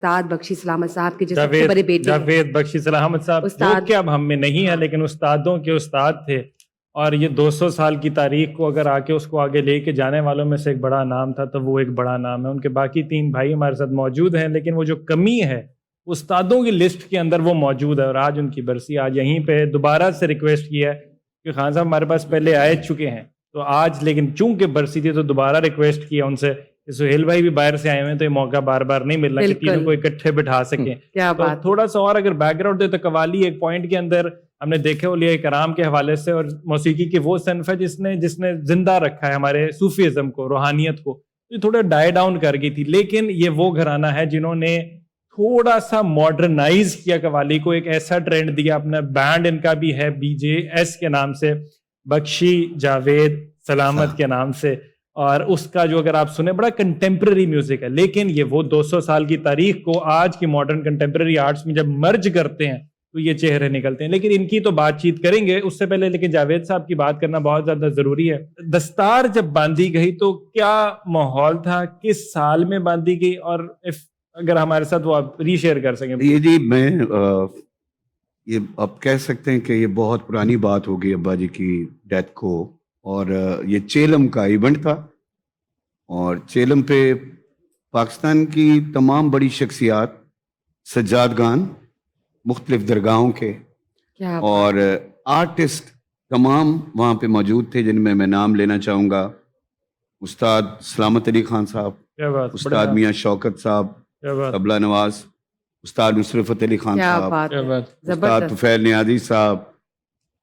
استاد بخشی سلامت صاحب کے جو سب سے بڑے بیٹے جاوید بخشی سلامت صاحب وہ کیا اب ہم میں نہیں ہے لیکن استادوں کے استاد تھے، اور یہ 200 سال کی تاریخ کو اگر اس کو آگے لے کے جانے والوں میں سے ایک بڑا نام تھا تو وہ ایک بڑا نام ہے. ان کے باقی 3 بھائی ہمارے ساتھ موجود ہیں، لیکن وہ جو کمی ہے استادوں کی لسٹ کے اندر وہ موجود ہے، اور آج ان کی برسی. آج یہیں پہ دوبارہ سے ریکویسٹ کیا ہے کہ خان صاحب ہمارے پاس پہلے آئے چکے ہیں تو آج، لیکن چونکہ برسی تھی تو دوبارہ ریکویسٹ کیا ان سے کہ سہیل بھائی بھی باہر سے آئے ہوئے ہیں تو یہ موقع بار بار نہیں ملنا کہ تینوں کو اکٹھے بٹھا سکیں. تو تھوڑا سا اور اگر بیک گراؤنڈ دے تو قوالی ایک پوائنٹ کے اندر ہم نے دیکھے اولیاء کرام کے حوالے سے، اور موسیقی کی وہ صنف ہے جس نے زندہ رکھا ہے ہمارے صوفیزم کو، روحانیت کو. یہ تھوڑا ڈائی ڈاؤن کر گئی تھی، لیکن یہ وہ گھرانہ ہے جنہوں نے تھوڑا سا ماڈرنائز کیا قوالی کو، ایک ایسا ٹرینڈ دیا. اپنا بینڈ ان کا بھی ہے BJS کے نام سے، بخشی جاوید سلامت کے نام سے، اور اس کا جو اگر آپ سنیں بڑا کنٹمپرری میوزک ہے. لیکن یہ وہ 200 سال کی تاریخ کو آج کی ماڈرن کنٹمپرری آرٹس میں جب مرج کرتے ہیں تو یہ چہرے نکلتے ہیں. لیکن ان کی تو بات چیت کریں گے، اس سے پہلے لیکن جاوید صاحب کی بات کرنا بہت زیادہ ضروری ہے. دستار جب باندھی گئی تو کیا ماحول تھا، کس سال میں باندھی گئی، اور اگر ہمارے ساتھ وہ آپ ری شیئر کر سکیں. یہ جی میں یہ آپ کہہ سکتے ہیں کہ یہ بہت پرانی بات ہو گئی ابا جی کی ڈیتھ کو، اور یہ چیلم کا ایونٹ تھا، اور چیلم پہ پاکستان کی تمام بڑی شخصیات، سجادگان مختلف درگاہوں کے اور آرٹسٹ تمام وہاں پہ موجود تھے، جن میں نام لینا چاہوں گا استاد سلامت علی خان صاحب، استاد میاں شوکت صاحب طبلہ نواز، استاد نصرت علی خان صاحب، استاد طفیل نیازی صاحب،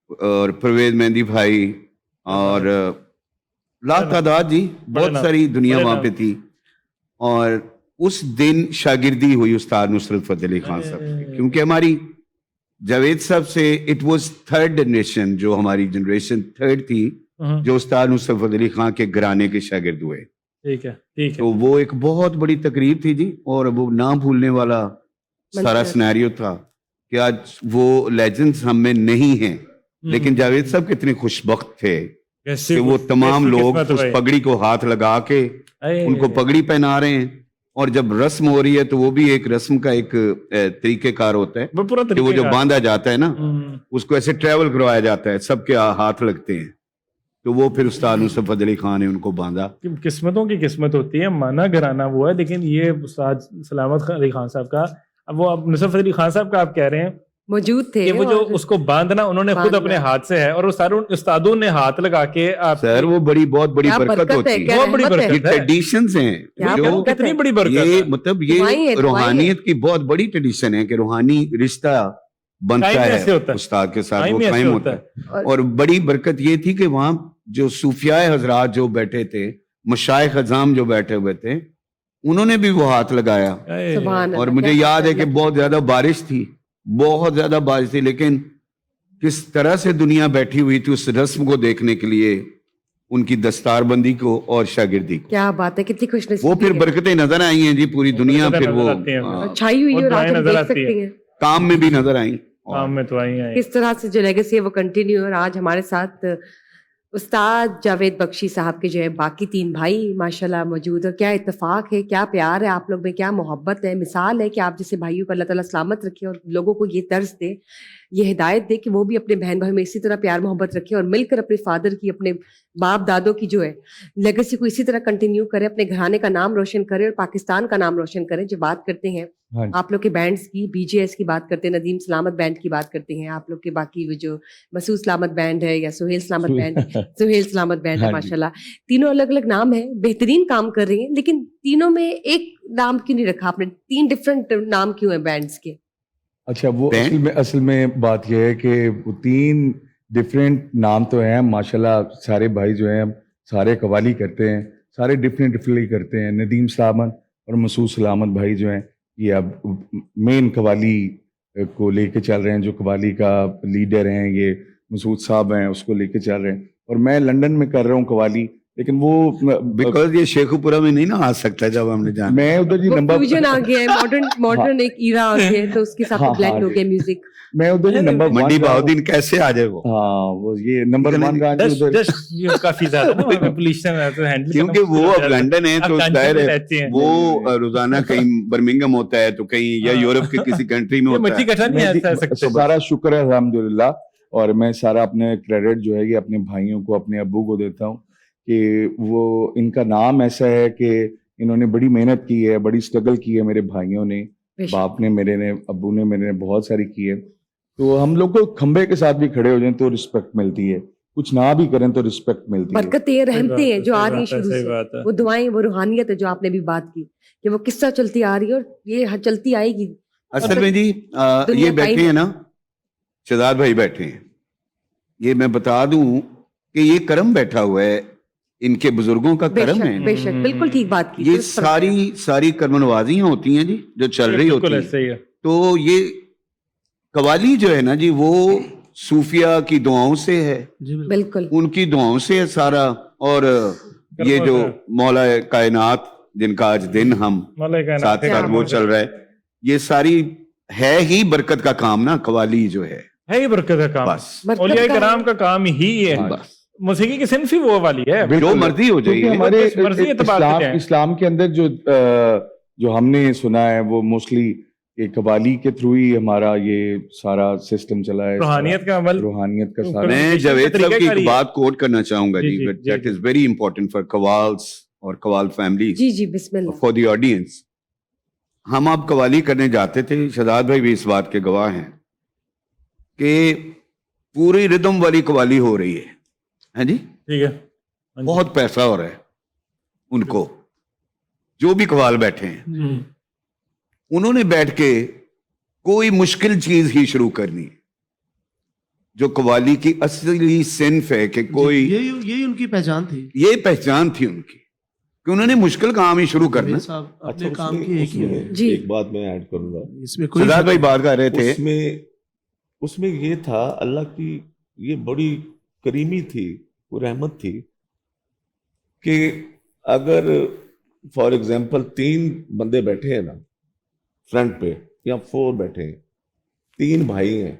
اور پرویز مہندی بھائی، اور لا تعداد جی بہت ساری دنیا وہاں پہ تھی. اور اس دن شاگردی ہوئی استاد نصرت علی خان صاحب کی، کیونکہ ہماری جاوید صاحب سے اٹ واز تھرڈ جنریشن، جو ہماری جنریشن تھرڈ تھی جو استاد نصرت علی خان کے گھرانے کے شاگرد ہوئے. ٹھیک ہے. تو وہ ایک بہت بڑی تقریب تھی جی، اور وہ نہ بھولنے والا سارا سینیریو تھا کہ آج وہ لیجنڈز ہم میں نہیں ہیں، لیکن جاوید صاحب کتنے خوش بخت تھے کہ وہ تمام لوگ اس پگڑی کو ہاتھ لگا کے ان کو پگڑی پہنا رہے ہیں. اور جب رسم ہو رہی ہے تو وہ بھی ایک رسم کا ایک طریقہ کار ہوتا ہے کہ وہ جو باندھا جاتا ہے نا، اس کو ایسے ٹریول کروایا جاتا ہے، سب کے ہاتھ لگتے ہیں. تو وہ پھر استاد نصرت علی خان نے ان کو باندھا. قسمتوں کی قسمت ہوتی ہے، مانا گھرانہ وہ ہے. لیکن یہ استاد سلامت علی خان صاحب کا، اب وہ نصرت علی خان صاحب کا آپ کہہ رہے ہیں موجود تھے، کہ وہ جو اس کو باندھنا انہوں نے خود اپنے ہاتھ سے ہے، اور وہ سارے استادوں نے ہاتھ لگا کے. سر وہ بہت بڑی برکت ہوتی ہے، بہت بڑی برکت ہے. ٹریڈیشنز ہیں جو کتنی بڑی برکت ہے، مطلب یہ روحانیت کی بہت بڑی ٹریڈیشن ہے کہ روحانی رشتہ بنتا ہے استاد کے ساتھ، وہ قائم ہوتا ہے. اور بڑی برکت یہ تھی کہ وہاں جو صوفیاء حضرات جو بیٹھے تھے، مشائخ اعظام جو بیٹھے ہوئے تھے، انہوں نے بھی وہ ہاتھ لگایا. اور مجھے یاد ہے کہ بہت زیادہ بارش تھی، لیکن کس طرح سے دنیا بیٹھی ہوئی تھی اس رسم کو دیکھنے کے لیے، ان کی دستار بندی کو اور شاگردی کو. کیا بات ہے، کتنی خوش نصیبی. وہ پھر برکتیں نظر آئی ہیں جی، پوری دنیا پھر وہ چھائی ہوئی ہے، اور آج ہم دیکھ سکتے ہیں کام میں بھی نظر آئیں، کام میں تو آئی ہیں. کس طرح سے جو لیگیسی ہے وہ کنٹینیو. اور آج ہمارے ساتھ استاد جاوید بخشی صاحب کے جو ہے باقی 3 بھائی ماشاءاللہ موجود. اور کیا اتفاق ہے، کیا پیار ہے آپ لوگ میں، کیا محبت ہے. مثال ہے کہ آپ جیسے بھائیوں کو اللہ تعالیٰ سلامت رکھے، اور لوگوں کو یہ طرز دے، یہ ہدایت دے کہ وہ بھی اپنے بہن بھائی میں اسی طرح پیار محبت رکھے، اور مل کر اپنے فادر کی، اپنے باپ دادوں کی جو ہے لیگیسی کو اسی طرح کنٹینیو کرے، اپنے گھرانے کا نام روشن کرے اور پاکستان کا نام روشن کرے. جو بات کرتے ہیں آپ لوگ کے بینڈز کی، BJS کی بات کرتے ہیں، ندیم سلامت بینڈ کی بات کرتے ہیں آپ لوگ کے، باقی وہ جو مسعود سلامت بینڈ ہے یا سہیل سلامت بینڈ، سہیل سلامت بینڈ ہے. ماشاءاللہ تینوں الگ الگ نام ہیں، بہترین کام کر رہی ہیں، لیکن تینوں میں ایک نام کیوں نہیں رکھا آپ نے؟ 3 ڈفرنٹ نام کیوں ہیں بینڈز کے؟ اچھا، وہ اصل میں بات یہ ہے کہ وہ 3 ڈفرینٹ نام تو ہیں. ماشاءاللہ سارے بھائی جو ہیں سارے قوالی کرتے ہیں، سارے ڈفرینٹلی کرتے ہیں. ندیم سلامت اور مسعود سلامت بھائی جو ہیں یہ اب مین قوالی کو لے کے چل رہے ہیں، جو قوالی کا لیڈر ہیں یہ مسعود صاحب ہیں، اس کو لے کے چل رہے ہیں. اور میں لنڈن میں کر رہا ہوں قوالی، लेकिन वो बिकॉज ये शेखुपुरा में नहीं ना आ सकता जब हमने जाना। मैं उधर जी वो नंबर फ्यूजन आ गया है, मॉडर्न एक ईरा आ गया है, तो उसके साथ हाँ, ब्लेंड हाँ, हो गया म्यूजिक। मैं उधर जी नंबर मंडी 1 बहाउद्दीन कैसे आ जाए वो, हाँ वो ये नंबर 1 रहा जी उधर। ये काफी ज्यादा ना वहाँ पे पोल्यूशन है तो हैंडल क्योंकि वो अब लंदन है तो जाहिर है वो रोजाना कहीं बर्मिंघम होता है तो कहीं या यूरोप के किसी कंट्री में होता मट्टी है। कटा नहीं आ सकते। सारा शुक्र है अल्हम्दुलिल्लाह, और मैं सारा अपने क्रेडिट जो है ये अपने भाइयों को, अपने अब्बू को देता हूँ कि वो इनका नाम ऐसा है कि इन्होंने बड़ी मेहनत की है, बड़ी स्ट्रगल की है, मेरे भाइयों ने, बाप ने, मेरे ने, अब्बू ने, मेरे ने बहुत सारी की है। तो हम लोग को खंबे के साथ भी खड़े हो जाएं तो रिस्पेक्ट मिलती है, कुछ ना भी करें तो रिस्पेक्ट मिलती है। बरकतें रहमतें हैं जो आ रही है शुरू सही से, बात है। वो दुआएं, वो रूहानियत है जो आपने भी बात की कि वो किस्सा चलती आ रही है और ये चलती आएगी। असल में जी ये बैठे हैं ना, शहजाद भाई बैठे हैं, ये मैं बता दूं कि ये करम बैठा हुआ है, इनके बुजुर्गों का करम है। बेशक बिल्कुल ठीक बात की। ये सारी कर्मनवाजियां होती हैं जी जो चल रही होती हैं। सही है। तो ये कवाली जो है ना जी वो सूफिया की दुआओं से है, बिल्कुल उनकी दुआओं से है सारा। और ये जो मौला कायनात जिनका आज दिन हम साथ साथ वो चल रहा है, ये सारी है ही बरकत का काम ना, कवाली जो है ही बरकत का काम, बस औलिया कराम का काम ही है। बस मौसीकी की सिंफ ही वो वाली है, जो मर्जी हो क्योंकि जाए। हमारे इस्लाम के अंदर जो हमने सुना है वो मोस्टली एक कवाली के थ्रू ही हमारा ये सारा सिस्टम चला है, रूहानियत का अमल, रूहानियत का सारा। मैं जावेद साहब की तरीका एक बात कोट करना चाहूंगा जी, जी, जी, that is very important for कवाल्स और कवाल फैमिलीज, जी बिस्मिल्लाह। For the audience. हम आप कवाली करने जाते थे, शहजाद भाई भी इस बात के गवाह हैं कि पूरी रिदम वाली कवाली हो रही है जी, ठीक है, बहुत पैसा हो रहा है उनको, जो भी कवाल बैठे हैं उन्होंने बैठ के कोई मुश्किल चीज ही शुरू करनी है, जो कवाली की असली सिन्फ है कि कोई यही उनकी पहचान थी, ये पहचान थी उनकी कि उन्होंने मुश्किल काम ही शुरू करना। साहब अपने काम की एक ही है। जी एक बात मैं ऐड करूंगा, इसमें कोई शहजाद भाई बात कर रहे थे, उसमें ये था, अल्लाह की ये बड़ी करीमी थी, वो रहमत थी कि अगर फॉर एग्जांपल 3 बंदे बैठे हैं ना फ्रंट पे या 4 बैठे हैं, 3 भाई हैं,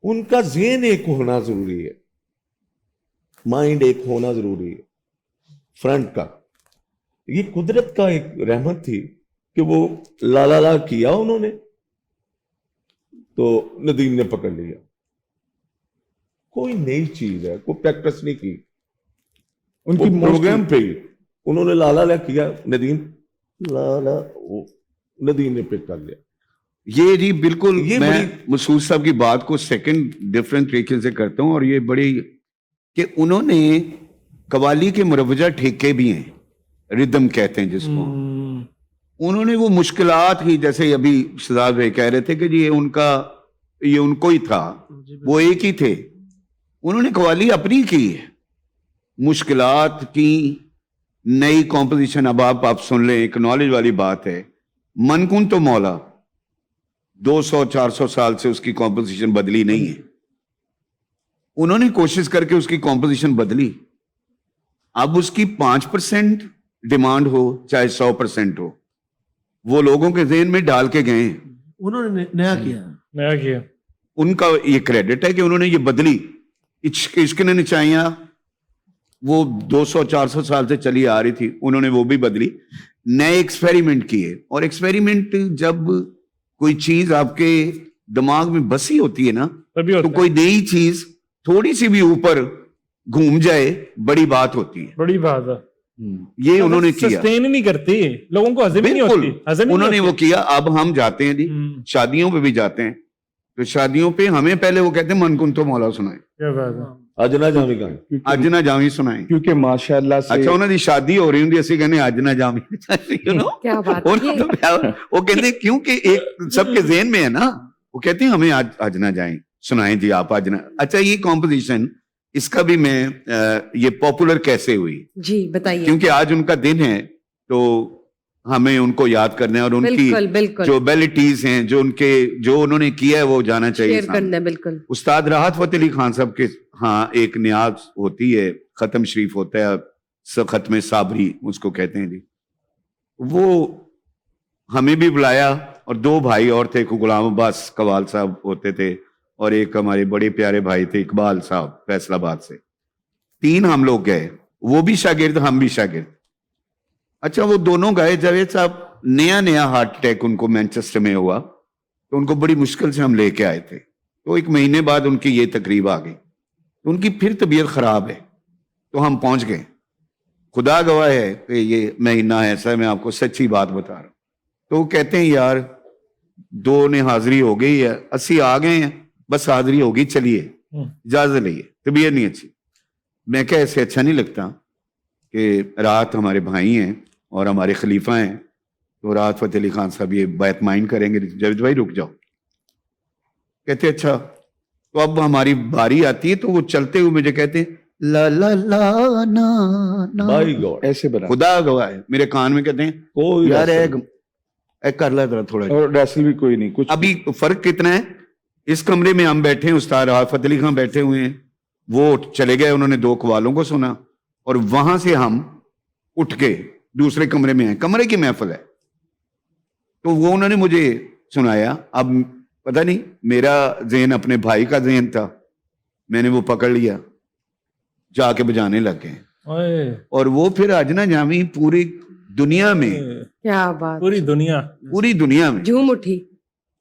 उनका ज़हन एक होना जरूरी है, माइंड एक होना जरूरी है फ्रंट का। ये कुदरत का एक रहमत थी कि वो ला ला ला किया उन्होंने तो नदीम ने पकड़ लिया। कोई नई चीज है, कोई प्रैक्टिस नहीं की, उनकी प्रोग्राम पे ही उन्होंने ला ला ला किया, नदीम ला ला, वो नदीम ने पिक कर लिया। ये जी बिल्कुल ये मैं बड़ी- मसूद साहब की बात को सेकंड डिफरेंट तरीके से करता हूं, और ये बड़ी कि उन्होंने कवाली के मुरवजा ठेके भी हैं, रिदम कहते हैं जिसको, उन्होंने वो मुश्किलात ही, जैसे अभी शहजाद भाई कह रहे थे कि ये उनको ही था, वो एक ही थे, उन्होंने कवाली अपनी की है, मुश्किलात की नई कॉम्पोजिशन। अब आप सुन लें, एक नॉलेज वाली बात है, मनकुन तो मौला 200-400 साल से उसकी कॉम्पोजिशन बदली नहीं है, उन्होंने कोशिश करके उसकी कॉम्पोजिशन बदली। अब उसकी 5% डिमांड हो चाहे 100% हो, वो लोगों के ज़हन में डाल के गए हैं, उन्होंने नया किया। उनका ये क्रेडिट है कि उन्होंने ये बदली। इश्क ने निचाइयां वो 200-400 साल से चली आ रही थी, उन्होंने वो भी बदली, नए एक्सपेरिमेंट किए। और एक्सपेरिमेंट जब कोई चीज आपके दिमाग में बसी होती है ना, तो कोई नई चीज थोड़ी सी भी ऊपर घूम जाए, बड़ी बात होती है, बड़ी बात है। ये उन्होंने किया, सस्टेन नहीं करती, लोगों को हजम नहीं बिल्कुल होती, उन्होंने वो किया। अब हम जाते हैं जी, शादियों पे भी जाते हैं, तो शादियों पे हमें पहले वो कहते हैं मनकुन तो मौला सुनाए, क्या बात है, ਅੱਜ ਨਾ ਜਾਵੀਂ ਗਾਂ, ਅੱਜ ना जावी सुनाए। क्योंकि माशाल्लाह से अच्छा उन्होंने शादी हो रही होंगी, ਅਸੀਂ ਕਹਿੰਦੇ ਅੱਜ ना जावी, you know? क्या बात उन्होंने है। तो प्यार, वो कहते हैं क्योंकि एक सबके ज़हन में है ना, वो कहते हैं हमें आज ना जाएं, सुनाएं जी आप आज ना। अच्छा ये कॉम्पोजिशन, इसका भी मैं ये पॉपुलर कैसे हुई, जी बताइए। क्योंकि आज उनका दिन है तो हमें उनको याद करना है, और उनकी बिल्कुल बिल्कुल जो एबिलिटीज हैं, जो उन्होंने किया है वो जाना चाहिए शेयर सामने। करना है, बिल्कुल। उस्ताद राहत फतेह अली खान साहब के हाँ एक न्याज होती है, खत्म शरीफ होता है, खत्म साबरी उसको कहते हैं जी, वो हमें भी बुलाया और दो भाई और थे, गुलाम अब्बास कवाल साहब होते थे और एक हमारे बड़े प्यारे भाई थे इकबाल साहब फैसलाबाद से, 3 हम लोग गए, वो भी शागिर्द हम भी शागिर्द। अच्छा वो दोनों गए, जावेद साहब नया नया हार्ट अटैक उनको मैनचेस्टर में हुआ, तो उनको बड़ी मुश्किल से हम लेके आए थे, तो 1 महीने बाद उनकी ये तकरीब आ गई, तो उनकी फिर तबीयत खराब है, तो हम पहुंच गए। खुदा गवाह है कि ये महीना ऐसा है, मैं आपको सच्ची बात बता रहा हूं। तो वो कहते हैं यार 2 ने हाजिरी हो गई है, 80 आ गए हैं, बस हाजिरी होगी, चलिए इजाजत लिए, तबीयत नहीं अच्छी। मैं क्या ऐसे अच्छा नहीं लगता कि रात हमारे भाई हैं और हमारे खलीफा हैं, तो रात फतेह अली खान साहब ये बात माइंड करेंगे, जावेद भाई रुक जाओ। कहते अच्छा, तो अब हमारी बारी आती है, तो वो चलते हुए मुझे कहते हैं ला ला ला ना ना, बाय गॉड, ऐसे बना खुदा गवाह है, मेरे कान में कहते हैं कोई यार रैसल एक कर ला जरा थोड़ा। और रैसल भी कोई नहीं, कुछ अभी फर्क कितना है, इस कमरे में हम बैठे हैं, उस्ताद फतेह अली खान बैठे हुए हैं, वो चले गए, उन्होंने 2 कवालों को सुना, और वहां से हम उठ के दूसरे कमरे में हैं, कमरे की महफिल है, तो वो उन्होंने मुझे सुनाया। अब पता नहीं मेरा ज़हन अपने भाई का ज़हन था, मैंने वो पकड़ लिया, जाके बजाने लग गए, ओए, और वो फिर आज ना जामी पूरी दुनिया में, क्या बात, पूरी दुनिया में झूम उठी।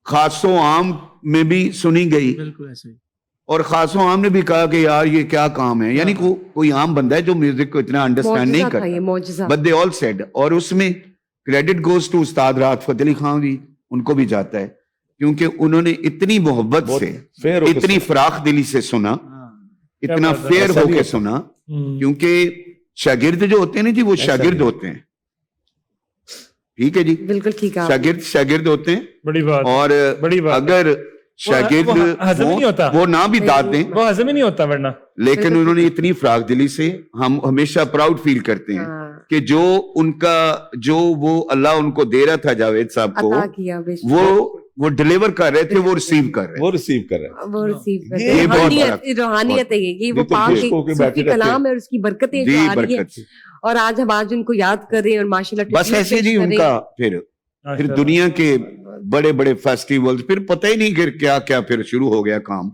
खासो आम में भी सुनी गई, बिल्कुल ऐसे ही। और खासो आम ने भी कहा कि यार ये क्या काम है, यानी कोई आम बंदा है जो म्यूजिक को इतना अंडरस्टैंड नहीं मौजज़ा था ये, करता, मौजज़ा। बट दे ऑल सेड, और उसमें क्रेडिट गोज टू उस्ताद राहत फतेह अली खान जी, उनको भी जाता है, क्योंकि उन्होंने इतनी मोहब्बत बहुत से, फेयर होके इतनी सुना। फराख दिली से सुना, इतना बात है, फेयर ऐसा भी होके होता है। सुना, हम्म, क्योंकि शागिर्द जो होते हैं ना जी, वो ऐसा शागिर्द भी होते हैं, ठीक है जी, बिल्कुल ठीक है। शागिर्द होते हैं, बड़ी बात, और बड़ी बात। अगर शागिर्द वो हजम ही नहीं होता। वो ना भी दाद दें, वो हजम ही नहीं होता वरना। लेकिन उन्होंने इतनी फराख दिली से, हम हमेशा प्राउड फील करते हैं हाँ, कि जो वो अल्लाह उनको दे रहा था जावेद साहब को, अता किया बेशक। वो डिलीवर कर रहे थे, वो रिसीव कर रहे वो रिसीव कर रहे हैं। वो रिसीव करते ये हैं। बहुत रूहानियत है ये वो ये तो पाक एक खुशबू के सूफी बैठे रहते कलाम है और उसकी बरकतें हैं जो जी, आ रही है, बरकत से। और आज हम उनको याद कर रहे हैं और माशाल्लाह बस ट्रिब्यूट ऐसे पेश जी कर रहे उनका हैं। फिर दुनिया के बड़े बड़े फेस्टिवल्स, फिर पता ही नहीं कि क्या क्या फिर शुरू हो गया काम।